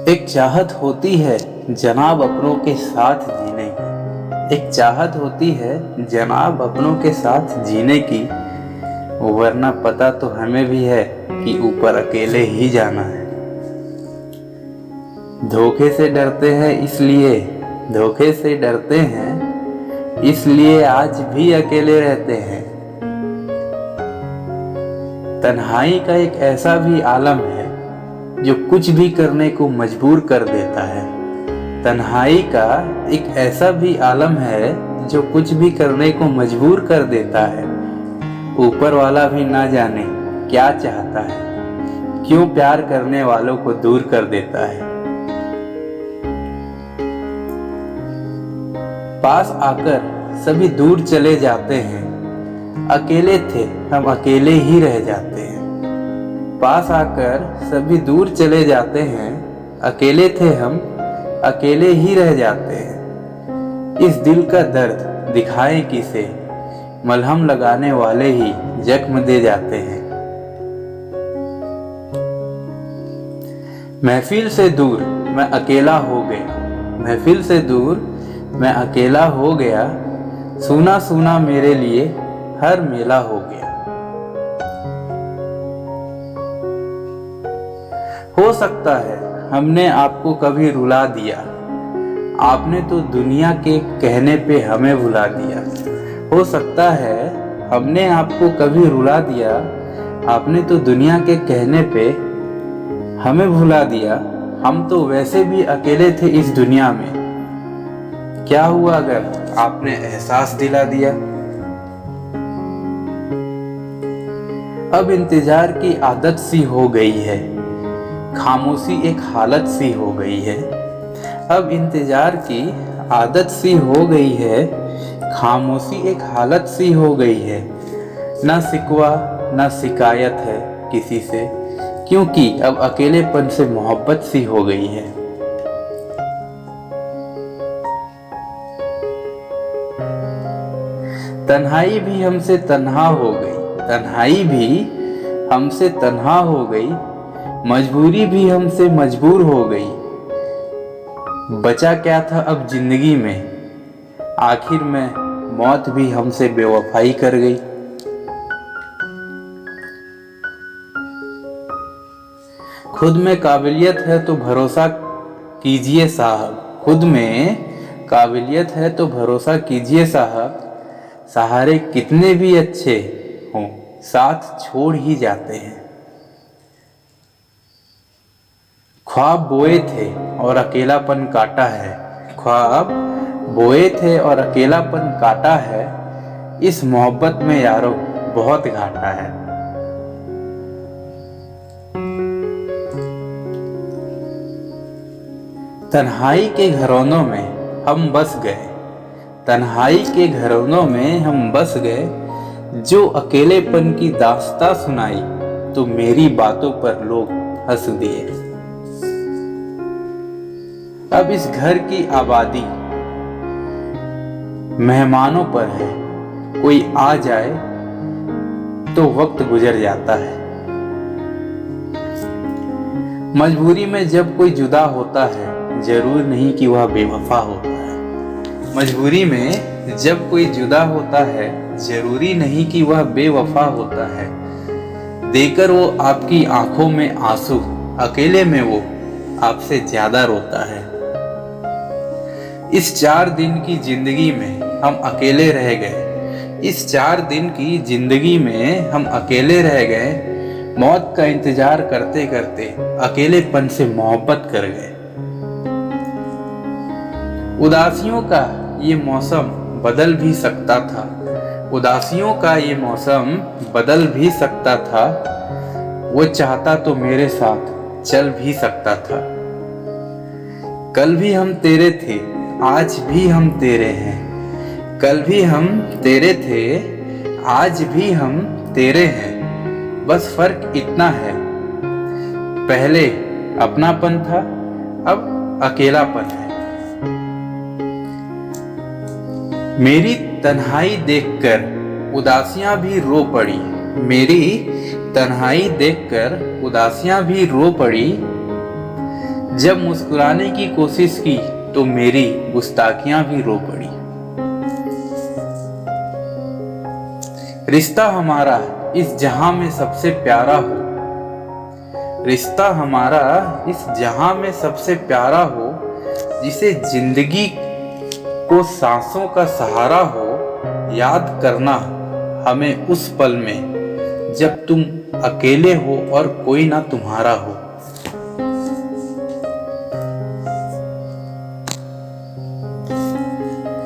एक चाहत होती है जनाब अपनों के साथ जीने की। एक चाहत होती है जनाब अपनों के साथ जीने की, वरना पता तो हमें भी है कि ऊपर अकेले ही जाना है। धोखे से डरते हैं इसलिए आज भी अकेले रहते हैं। तन्हाई का एक ऐसा भी आलम है जो कुछ भी करने को मजबूर कर देता है। तन्हाई का एक ऐसा भी आलम है जो कुछ भी करने को मजबूर कर देता है। ऊपर वाला भी ना जाने क्या चाहता है, क्यों प्यार करने वालों को दूर कर देता है। पास आकर सभी दूर चले जाते हैं, अकेले थे हम अकेले ही रह जाते हैं। पास आकर सभी दूर चले जाते हैं, अकेले थे हम अकेले ही रह जाते हैं। इस दिल का दर्द दिखाएं किसे, मलहम लगाने वाले ही जख्म दे जाते हैं। महफिल से दूर मैं अकेला हो गया, महफिल से दूर मैं अकेला हो गया। सूना सूना मेरे लिए हर मेला हो गया। हो सकता है हमने आपको कभी रुला दिया, आपने तो दुनिया के कहने पे हमें भुला दिया। हो सकता है हमने आपको कभी रुला दिया, आपने तो दुनिया के कहने पे हमें भुला दिया। हम तो वैसे भी अकेले थे इस दुनिया में, क्या हुआ अगर आपने एहसास दिला दिया। अब इंतजार की आदत सी हो गई है, खामोशी एक हालत सी हो गई है। अब इंतजार की आदत सी हो गई है, खामोशी एक हालत सी हो गई है। ना सिकवा ना शिकायत है किसी से, क्योंकि अब अकेलेपन से मोहब्बत सी हो गई है। तन्हाई भी हमसे तन्हा हो गई, तन्हाई भी हमसे तन्हा हो गई। मजबूरी भी हमसे मजबूर हो गई। बचा क्या था अब जिंदगी में, आखिर में मौत भी हमसे बेवफाई कर गई। खुद में काबिलियत है तो भरोसा कीजिए साहब, खुद में काबिलियत है तो भरोसा कीजिए साहब। सहारे कितने भी अच्छे हों साथ छोड़ ही जाते हैं। ख्वाब बोए थे और अकेलापन काटा है, ख्वाब बोए थे और अकेलापन काटा है। इस मोहब्बत में यारों बहुत घाटा है। तन्हाई के घरौनों में हम बस गए, तन्हाई के घरौनों में हम बस गए। जो अकेलेपन की दास्तां सुनाई तो मेरी बातों पर लोग हंस दिए। अब इस घर की आबादी मेहमानों पर है, कोई आ जाए तो वक्त गुजर जाता है। मजबूरी में जब कोई जुदा होता है, जरूर नहीं कि वह बेवफा होता है। मजबूरी में जब कोई जुदा होता है, जरूरी नहीं कि वह बेवफा होता है। देकर वो आपकी आंखों में आंसू, अकेले में वो आपसे ज्यादा रोता है। इस 4 दिन की जिंदगी में हम अकेले रह गए, इस 4 दिन की जिंदगी में हम अकेले रह गए। मौत का इंतजार करते करते अकेलेपन से मोहब्बत कर गए। उदासियों का ये मौसम बदल भी सकता था, उदासियों का ये मौसम बदल भी सकता था। वो चाहता तो मेरे साथ चल भी सकता था। कल भी हम तेरे थे, आज भी हम तेरे हैं। कल भी हम तेरे थे, आज भी हम तेरे हैं। बस फर्क इतना है, पहले अपनापन था, अब अकेलापन है। मेरी तन्हाई देखकर उदासियां भी रो पड़ी, मेरी तन्हाई देखकर उदासियां भी रो पड़ी। जब मुस्कुराने की कोशिश की तो मेरी गुस्ताखियां भी रो पड़ी। रिश्ता हमारा इस जहां में सबसे प्यारा हो, रिश्ता हमारा इस जहां में सबसे प्यारा हो, जिसे जिंदगी को सांसों का सहारा हो। याद करना हमें उस पल में जब तुम अकेले हो और कोई ना तुम्हारा हो।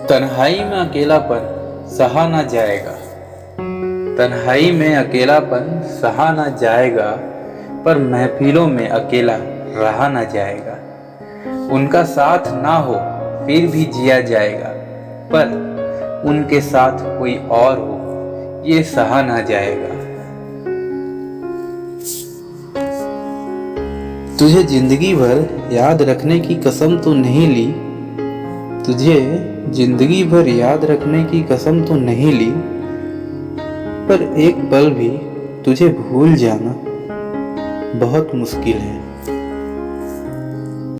तन्हाई में अकेलापन सहा ना जाएगा, तन्हाई में अकेलापन सहा ना जाएगा, पर महफिलों में अकेला रहा ना जाएगा। उनका साथ ना हो फिर भी जिया जाएगा, पर उनके साथ कोई और हो ये सहा ना जाएगा। तुझे जिंदगी भर याद रखने की कसम तो नहीं ली, तुझे जिंदगी भर याद रखने की कसम तो नहीं ली, पर एक पल भी तुझे भूल जाना बहुत मुश्किल है।